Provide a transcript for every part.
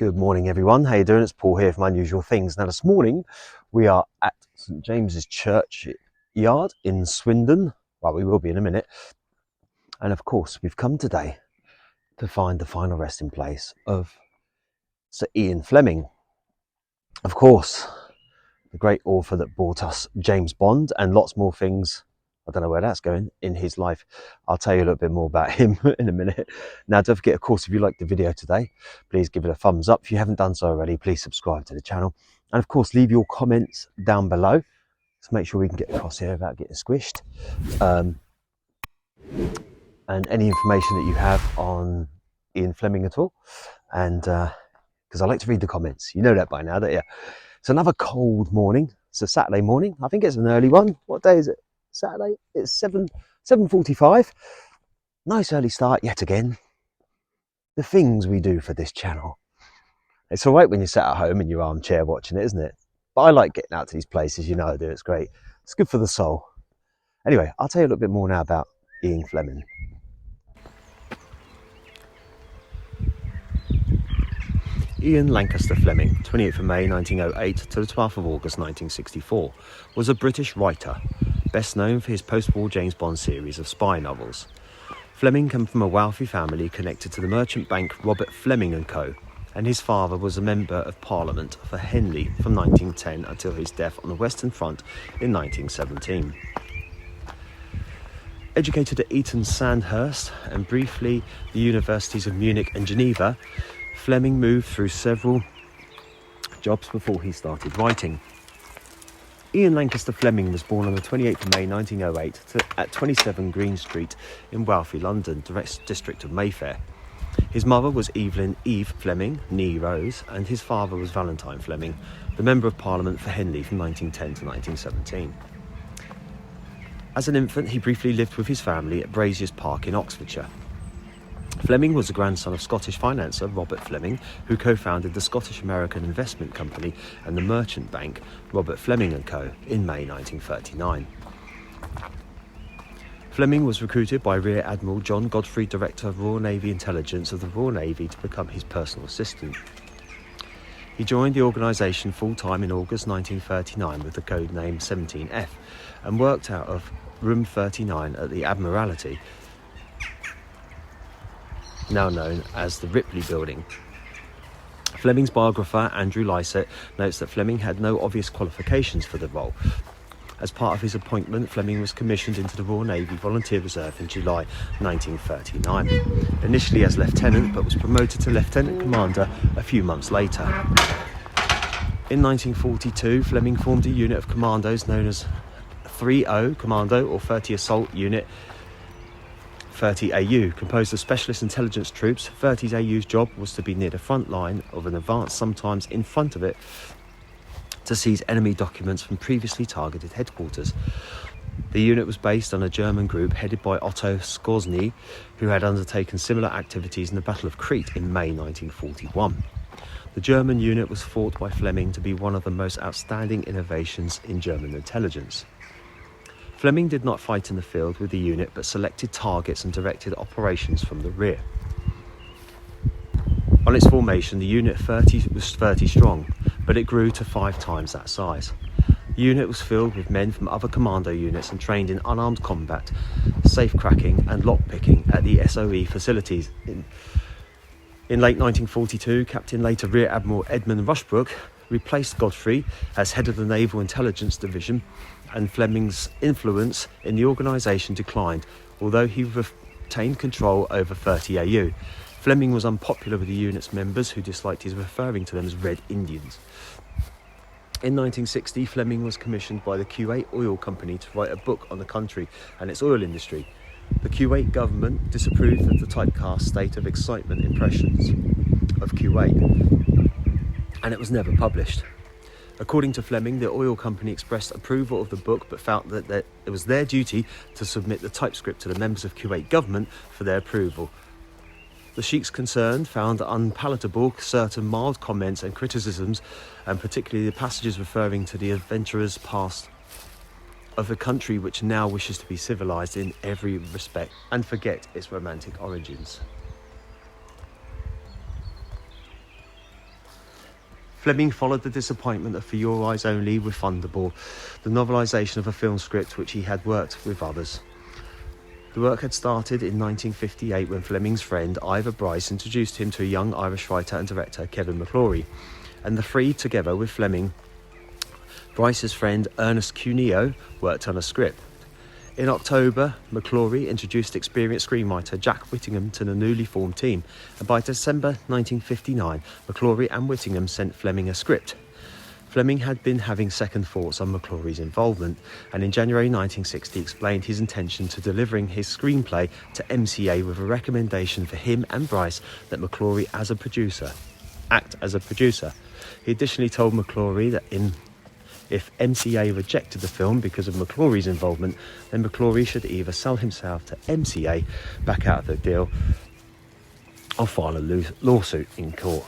Good morning, everyone. How you doing? It's Paul here from Unusual Things. Now, this morning we are at St James's Church Yard in Swindon. Well, we will be in a minute. And of course, we've come today to find the final resting place of Sir Ian Fleming. Of course, the great author that brought us James Bond and lots more things. I don't know where that's going in his life. I'll tell you a little bit more about him in a minute. Now, don't forget, of course, if you liked the video today, please give it a thumbs up. If you haven't done so already, please subscribe to the channel. And of course, leave your comments down below to make sure we can get across here without getting squished. And any information that you have on Ian Fleming at all. And because I like to read the comments. You know that by now, don't you? It's another cold morning. It's a Saturday morning. I think it's an early one. What day is it? Saturday. It's 7:45. Nice early start yet again. The things we do for this channel. It's all right when you're sat at home in your armchair watching it, isn't it? But I like getting out to these places. You know I do. It's great. It's good for the soul. Anyway, I'll tell you a little bit more now about Ian Fleming. Ian Lancaster Fleming, 28th of May 1908 to the 12th of August 1964, was a British writer, best known for his post-war James Bond series of spy novels. Fleming came from a wealthy family connected to the merchant bank Robert Fleming & Co., and his father was a member of Parliament for Henley from 1910 until his death on the Western Front in 1917. Educated at Eton Sandhurst and briefly the universities of Munich and Geneva, Fleming moved through several jobs before he started writing. Ian Lancaster Fleming was born on the 28th of May 1908 at 27 Green Street in wealthy London, district of Mayfair. His mother was Evelyn Eve Fleming, née Rose, and his father was Valentine Fleming, the Member of Parliament for Henley from 1910 to 1917. As an infant, he briefly lived with his family at Braziers Park in Oxfordshire. Fleming was the grandson of Scottish financier Robert Fleming, who co-founded the Scottish American Investment Company and the merchant bank Robert Fleming & Co. in May 1939. Fleming was recruited by Rear Admiral John Godfrey, Director of Royal Navy Intelligence of the Royal Navy, to become his personal assistant. He joined the organisation full-time in August 1939 with the code name 17F and worked out of Room 39 at the Admiralty, now known as the Ripley Building. Fleming's biographer, Andrew Lycett, notes that Fleming had no obvious qualifications for the role. As part of his appointment, Fleming was commissioned into the Royal Navy Volunteer Reserve in July 1939, initially as lieutenant, but was promoted to lieutenant commander a few months later. In 1942, Fleming formed a unit of commandos known as 30 Commando or 30 Assault Unit 30 AU, composed of specialist intelligence troops. 30 AU's job was to be near the front line of an advance, sometimes in front of it, to seize enemy documents from previously targeted headquarters. The unit was based on a German group headed by Otto Skorzeny, who had undertaken similar activities in the Battle of Crete in May 1941. The German unit was thought by Fleming to be one of the most outstanding innovations in German intelligence. Fleming did not fight in the field with the unit, but selected targets and directed operations from the rear. On its formation, the unit was 30 strong, but it grew to 5 times that size. The unit was filled with men from other commando units and trained in unarmed combat, safe-cracking and lock-picking at the SOE facilities. In late 1942, Captain later Rear Admiral Edmund Rushbrook replaced Godfrey as head of the Naval Intelligence Division, and Fleming's influence in the organisation declined, although he retained control over 30 AU. Fleming was unpopular with the unit's members, who disliked his referring to them as Red Indians. In 1960, Fleming was commissioned by the Kuwait Oil Company to write a book on the country and its oil industry. The Kuwait government disapproved of the typecast state of excitement impressions of Kuwait, and it was never published. According to Fleming, the oil company expressed approval of the book, but felt that it was their duty to submit the typescript to the members of Kuwait government for their approval. The sheiks concerned found unpalatable certain mild comments and criticisms, and particularly the passages referring to the adventurous past of a country which now wishes to be civilised in every respect and forget its romantic origins. Fleming followed the disappointment of For Your Eyes Only with Thunderball, the novelisation of a film script which he had worked with others. The work had started in 1958 when Fleming's friend Ivor Bryce introduced him to a young Irish writer and director, Kevin McClory, and the three, together with Fleming, Bryce's friend Ernest Cuneo, worked on a script. In October, McClory introduced experienced screenwriter Jack Whittingham to the newly formed team, and by December 1959, McClory and Whittingham sent Fleming a script. Fleming had been having second thoughts on McClory's involvement, and in January 1960 explained his intention to delivering his screenplay to MCA with a recommendation for him and Bryce that McClory act as a producer. He additionally told McClory that if MCA rejected the film because of McClory's involvement, then McClory should either sell himself to MCA, back out of the deal, or file a lawsuit in court.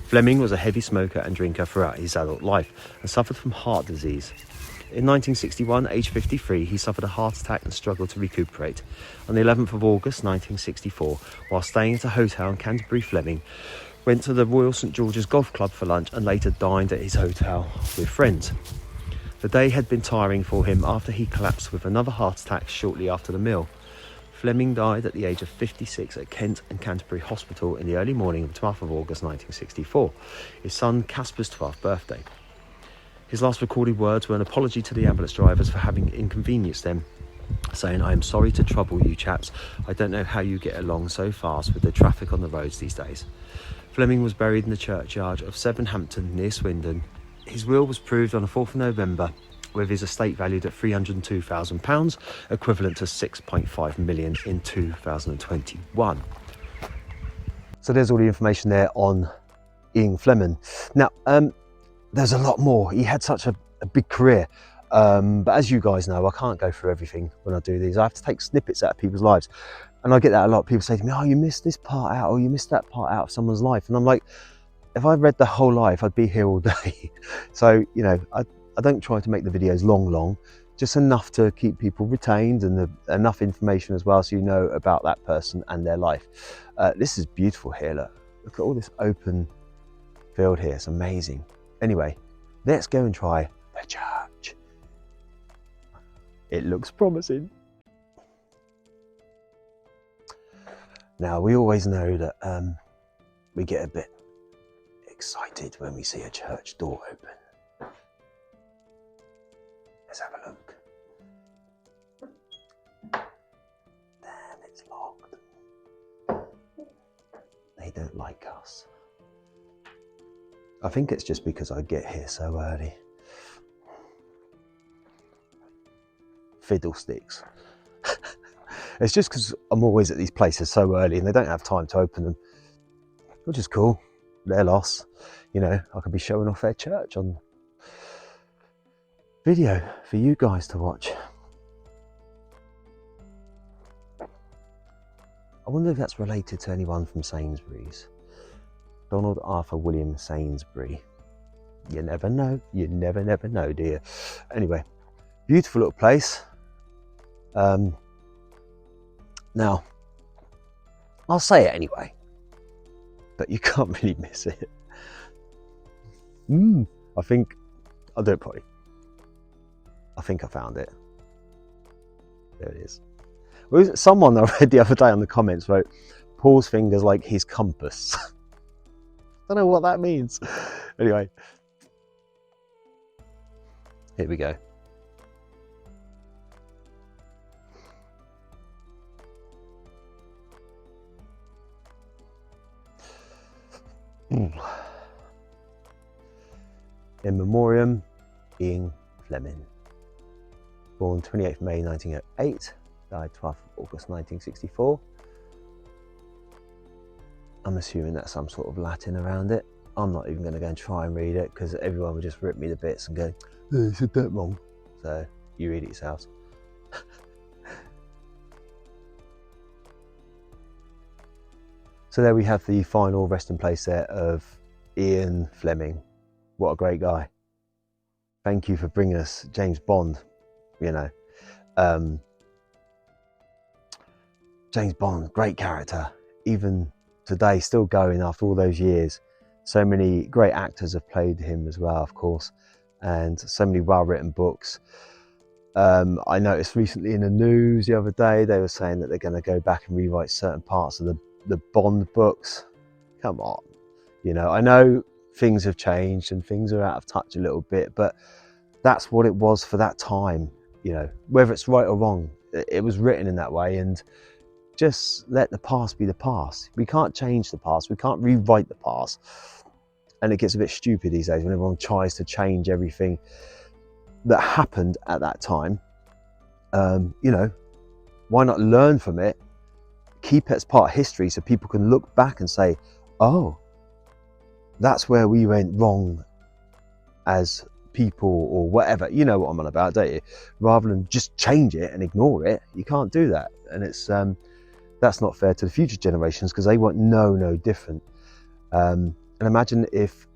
Fleming was a heavy smoker and drinker throughout his adult life and suffered from heart disease. In 1961, aged 53, he suffered a heart attack and struggled to recuperate. On the 11th of August 1964, while staying at a hotel in Canterbury, Fleming went to the Royal St George's Golf Club for lunch and later dined at his hotel with friends. The day had been tiring for him after he collapsed with another heart attack shortly after the meal. Fleming died at the age of 56 at Kent and Canterbury Hospital in the early morning of 12th of August 1964, his son Casper's 12th birthday. His last recorded words were an apology to the ambulance drivers for having inconvenienced them, saying, "I am sorry to trouble you chaps. I don't know how you get along so fast with the traffic on the roads these days." Fleming was buried in the churchyard of Sevenhampton near Swindon. His will was proved on the 4th of November, with his estate valued at £302,000, equivalent to 6.5 million in 2021. So there's all the information there on Ian Fleming. Now, there's a lot more. He had such a big career. But as you guys know, I can't go through everything when I do these. I have to take snippets out of people's lives. And I get that a lot. People say to me, "Oh, you missed this part out, or you missed that part out of someone's life." And I'm like, if I read the whole life, I'd be here all day. So, you know, I don't try to make the videos long, just enough to keep people retained and enough information as well so you know about that person and their life. This is beautiful here, look at all this open field here, it's amazing. Anyway, let's go and try the church. It looks promising. Now, we always know that we get a bit excited when we see a church door open. Let's have a look. Damn, it's locked. They don't like us. I think it's just because I get here so early. Fiddlesticks. It's just because I'm always at these places so early and they don't have time to open them, which is cool. Their loss. You know, I could be showing off their church on video for you guys to watch. I wonder if that's related to anyone from Sainsbury's. Donald Arthur William Sainsbury. You never know. You never know, do you? Anyway, beautiful little place. Now, I'll say it anyway, but you can't really miss it. I think I'll do it properly. I think I found it. There it is. Well, someone I read the other day on the comments wrote, "Paul's fingers like his compass." I don't know what that means. Anyway, here we go. In memoriam, Ian Fleming. Born 28th May 1908, died 12th August 1964. I'm assuming that's some sort of Latin around it. I'm not even going to go and try and read it because everyone would just rip me to bits and go, "Oh, you said that wrong." So you read it yourselves. So there we have the final resting place there of Ian Fleming. What a great guy. Thank you for bringing us James Bond, you know. James Bond, great character. Even today, still going after all those years. So many great actors have played him as well, of course, and so many well-written books. I noticed recently in the news the other day, they were saying that they're going to go back and rewrite certain parts of the Bond books. Come on, you know, I know things have changed and things are out of touch a little bit, but that's what it was for that time. You know, whether it's right or wrong, it was written in that way, and just let the past be the past. We can't change the past, we can't rewrite the past. And it gets a bit stupid these days when everyone tries to change everything that happened at that time. You know, why not learn from it, keep it as part of history so people can look back and say, oh, that's where we went wrong as people, or whatever. You know what I'm on about, don't you? Rather than just change it and ignore it. You can't do that, and it's that's not fair to the future generations, because they won't know no different. And imagine if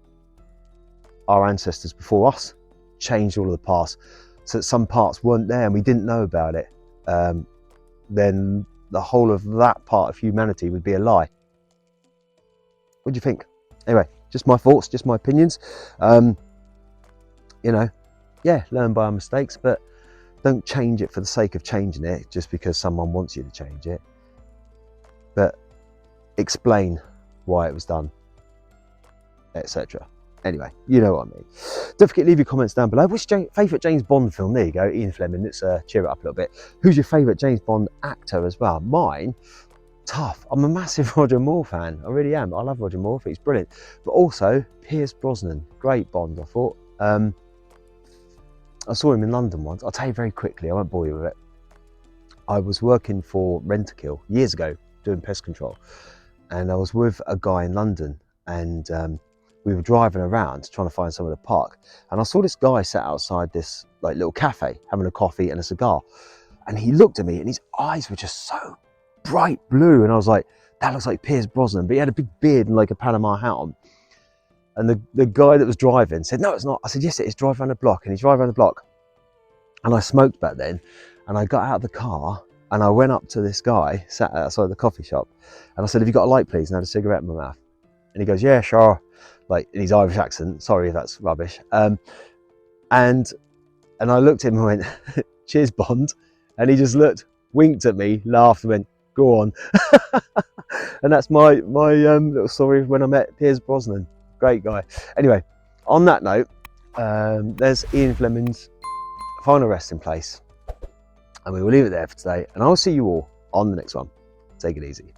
our ancestors before us changed all of the past so that some parts weren't there and we didn't know about it. Then the whole of that part of humanity would be a lie. What do you think? Anyway, just my thoughts, just my opinions. You know, yeah, learn by our mistakes, but don't change it for the sake of changing it just because someone wants you to change it. But explain why it was done, etc. Anyway, you know what I mean. Don't forget to leave your comments down below. What's your favourite James Bond film? There you go, Ian Fleming. Let's cheer it up a little bit. Who's your favourite James Bond actor as well? Mine, tough. I'm a massive Roger Moore fan. I really am. I love Roger Moore. I think he's brilliant. But also Pierce Brosnan, great Bond, I thought. I saw him in London once. I'll tell you very quickly, I won't bore you with it. I was working for Rent-A-Kill years ago, doing pest control. And I was with a guy in London, and we were driving around trying to find somewhere to park. And I saw this guy sat outside this like little cafe, having a coffee and a cigar. And he looked at me and his eyes were just so bright blue. And I was like, that looks like Pierce Brosnan. But he had a big beard and like a Panama hat on. And the guy that was driving said, no, it's not. I said, yes, it is. Drive around the block. And he drove around the block. And I smoked back then. And I got out of the car and I went up to this guy, sat outside the coffee shop. And I said, have you got a light, please? And I had a cigarette in my mouth. And he goes, yeah, sure. Like in his Irish accent. Sorry if that's rubbish. And I looked at him and went, cheers, Bond. And he just looked, winked at me, laughed and went, go on. And that's my little story of when I met Pierce Brosnan. Great guy. Anyway, on that note, there's Ian Fleming's final resting place. And we will leave it there for today. And I'll see you all on the next one. Take it easy.